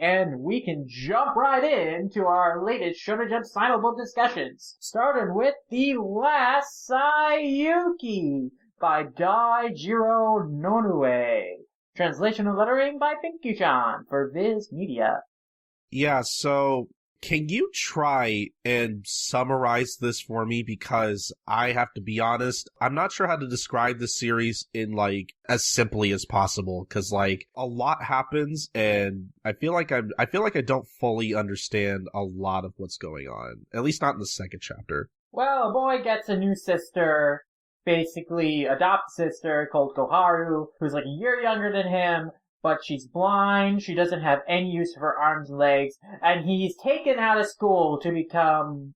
and we can jump right into our latest Shonen Jump Final Book discussions, starting with The Last Sayuki by Daijiro Nonue. Translation and lettering by Pinky-chan for Viz Media. Yeah, so can you try and summarize this for me? Because I have to be honest, I'm not sure how to describe the series in, as simply as possible. Because, a lot happens, and I feel like I don't fully understand a lot of what's going on. At least not in the second chapter. Well, a boy gets a new sister, basically adopted sister called Koharu, who's a year younger than him, but she's blind, she doesn't have any use of her arms and legs, and he's taken out of school to become,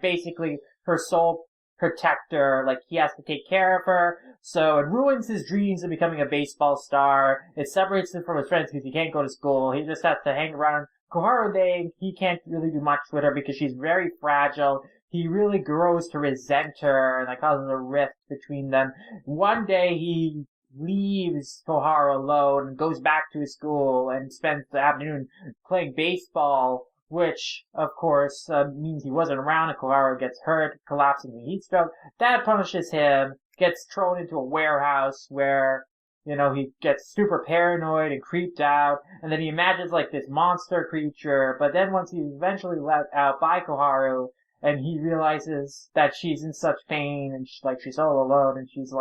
basically her sole protector. He has to take care of her, so it ruins his dreams of becoming a baseball star. It separates him from his friends because he can't go to school. He just has to hang around Koharu Day. He can't really do much with her because she's very fragile. He really grows to resent her, and that causes a rift between them. One day he leaves Koharu alone and goes back to his school and spends the afternoon playing baseball, which, of course, means he wasn't around, and Koharu gets hurt, collapses in a heat stroke. Dad punishes him, gets thrown into a warehouse where, he gets super paranoid and creeped out, and then he imagines, this monster creature, but then once he's eventually let out by Koharu, and he realizes that she's in such pain, and she's all alone, and she's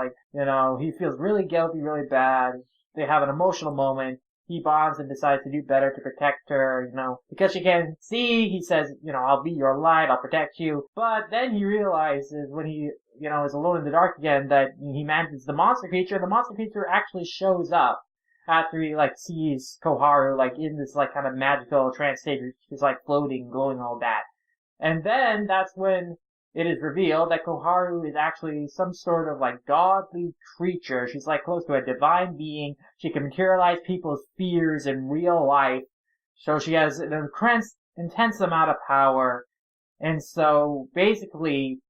he feels really guilty, really bad. They have an emotional moment. He bonds and decides to do better to protect her, because she can't see. He says, I'll be your light, I'll protect you. But then he realizes when he, is alone in the dark again that he manages the monster creature. The monster creature actually shows up after he, sees Koharu, in this, kind of magical trance state. She's, floating, glowing, all that. And then that's when it is revealed that Koharu is actually some sort of godly creature. She's close to a divine being. She can materialize people's fears in real life. So she has an intense amount of power. And so basically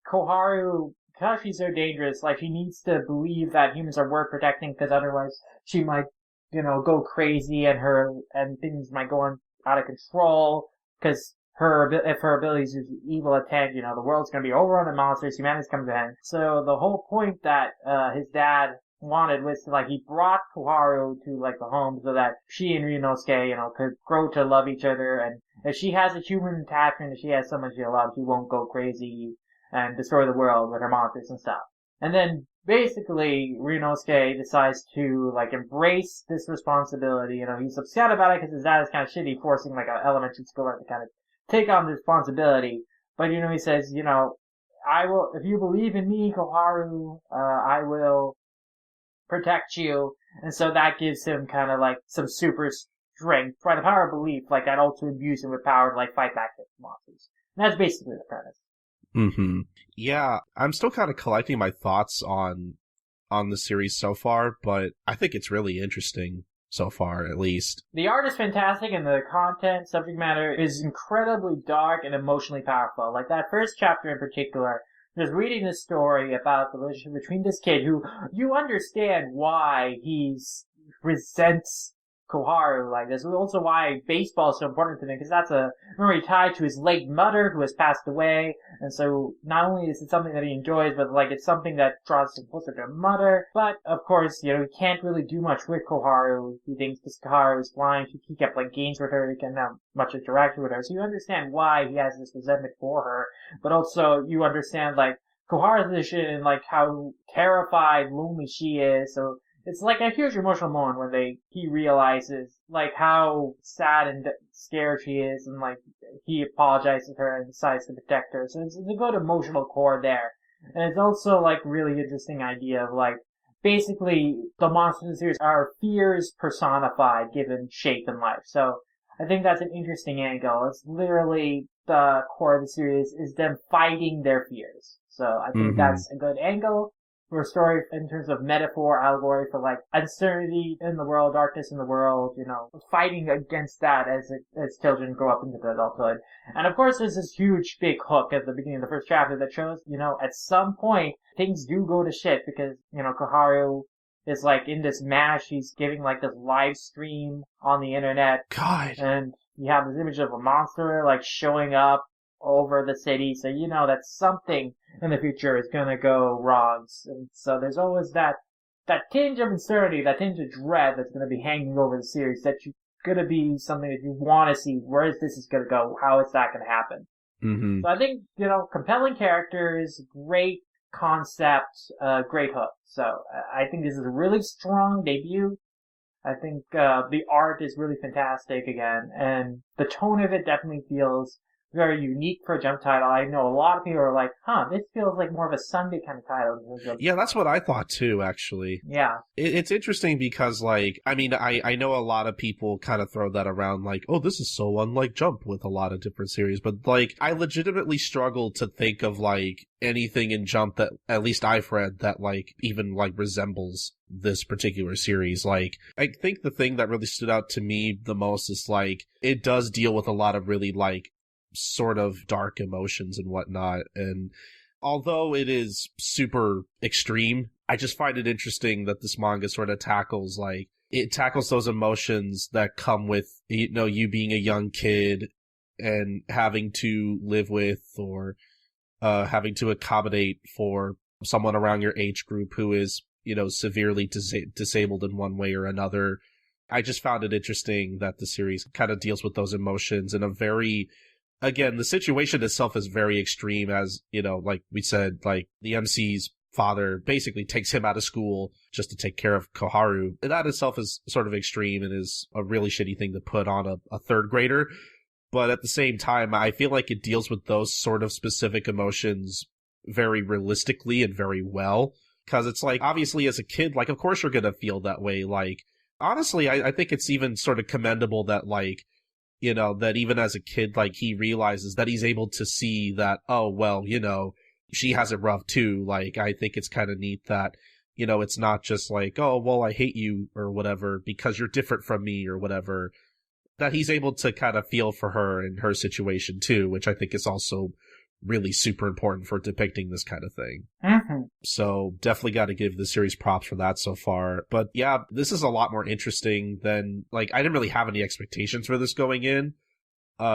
Koharu, because she's so dangerous, she needs to believe that humans are worth protecting, because otherwise she might, go crazy and things might go out of control, because if her abilities use evil intent, the world's gonna be overrun with monsters, humanity's coming to an end. So the whole point that, his dad wanted was to, he brought Koharu to, the home so that she and Ryunosuke, could grow to love each other, and if she has a human attachment, if she has someone she loves, she won't go crazy and destroy the world with her monsters and stuff. And then, basically, Ryunosuke decides to, embrace this responsibility. He's upset about it because his dad is kind of shitty, forcing, an elementary schooler to kind of take on the responsibility. But, he says, I will, if you believe in me, Koharu, I will protect you. And so that gives him kind of some super strength. By the power of belief, that also imbues him with power to fight back against monsters. And that's basically the premise. Mm-hmm. Yeah, I'm still kind of collecting my thoughts on the series so far, but I think it's really interesting. So far, at least. The art is fantastic, and the content, subject matter, is incredibly dark and emotionally powerful. That first chapter in particular, just reading this story about the relationship between this kid who, you understand why he resents Koharu. That's also why baseball is so important to him, because that's a memory tied to his late mother who has passed away, and so not only is it something that he enjoys, but it's something that draws him closer to his mother. But of course, he can't really do much with Koharu. He thinks because Koharu is blind, he can't play games with her, he can't have much interaction with her, so you understand why he has this resentment for her, but also you understand Koharu's position and how terrified, lonely she is, so it's a huge emotional moment when he realizes, how sad and scared she is, and, he apologizes to her and decides to protect her. So it's a good emotional core there. And it's also, really interesting idea of, basically, the monsters in the series are fears personified, given shape in life. So I think that's an interesting angle. It's literally the core of the series is them fighting their fears. So I think that's a good angle for a story in terms of metaphor, allegory for uncertainty in the world, darkness in the world, fighting against that as children grow up into adulthood. And of course there's this huge big hook at the beginning of the first chapter that shows, at some point things do go to shit because, Koharu is like in this mash. He's giving like this live stream on the internet, God. and you have this image of a monster like showing up over the city, so you know that something in the future is gonna go wrong. And so there's always that tinge of uncertainty, that tinge of dread that's gonna be hanging over the series, that you gonna be something that you want to see. Where is this is gonna go? How is that gonna happen? Mm-hmm. So I think, compelling characters, great concept, great hook. So I think this is a really strong debut. I think the art is really fantastic again, and the tone of it definitely feels very unique for a Jump title. I know a lot of people are like, this feels like more of a Sunday kind of title. Yeah, that's what I thought too, actually. Yeah. It's interesting because, like, I mean, I know a lot of people kind of throw that around like, oh, this is so unlike Jump with a lot of different series. But, like, I legitimately struggle to think of, like, anything in Jump that, at least I've read, that, like, even, like, resembles this particular series. Like, I think the thing that really stood out to me the most is, like, it does deal with a lot of really, like, sort of dark emotions and whatnot. And although it is super extreme, I just find it interesting that this manga sort of tackles, like, it tackles those emotions that come with, you being a young kid and having to live with or having to accommodate for someone around your age group who is, severely disabled in one way or another. I just found it interesting that the series kind of deals with those emotions in a very, again, the situation itself is very extreme, as, like we said, like, the MC's father basically takes him out of school just to take care of Koharu. And that itself is sort of extreme and is a really shitty thing to put on a third grader. But at the same time, I feel like it deals with those sort of specific emotions very realistically and very well. Because it's like, obviously as a kid, like, of course you're going to feel that way. Like, honestly, I think it's even sort of commendable that, like, that even as a kid, like, he realizes that he's able to see that, oh, well, she has it rough too. Like, I think it's kind of neat that, it's not just like, oh, well, I hate you or whatever because you're different from me or whatever. That he's able to kind of feel for her and her situation too, which I think is also really super important for depicting this kind of thing. Mm-hmm. So definitely got to give the series props for that so far. But yeah, this is a lot more interesting than, like, I didn't really have any expectations for this going in.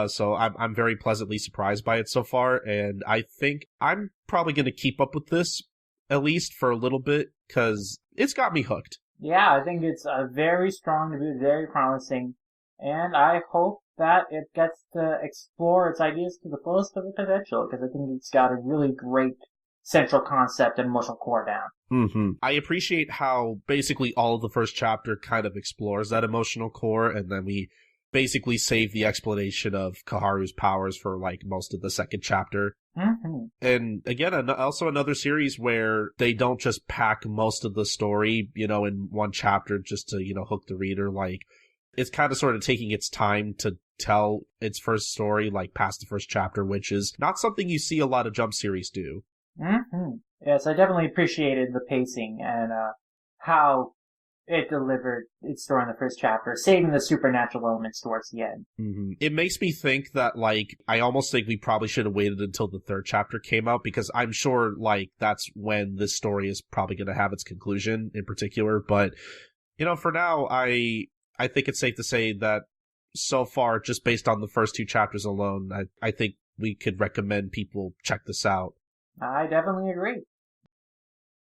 So I'm very pleasantly surprised by it so far. And I think I'm probably going to keep up with this at least for a little bit because it's got me hooked. Yeah, I think it's a very strong debut, very promising. And I hope that it gets to explore its ideas to the fullest of its potential, because I think it's got a really great central concept and emotional core down. Mm-hmm. I appreciate how basically all of the first chapter kind of explores that emotional core, and then we basically save the explanation of Koharu's powers for, like, most of the second chapter. Mm-hmm. And again, also another series where they don't just pack most of the story, in one chapter just to, hook the reader. Like, it's kind of sort of taking its time to tell its first story, like, past the first chapter, which is not something you see a lot of Jump series do. Mm-hmm. Yes, I definitely appreciated the pacing and how it delivered its story in the first chapter, saving the supernatural elements towards the end. Mm-hmm. It makes me think that, like, I almost think we probably should have waited until the third chapter came out, because I'm sure, like, that's when this story is probably going to have its conclusion in particular. But, for now, I think it's safe to say that so far, just based on the first two chapters alone, I think we could recommend people check this out. I definitely agree.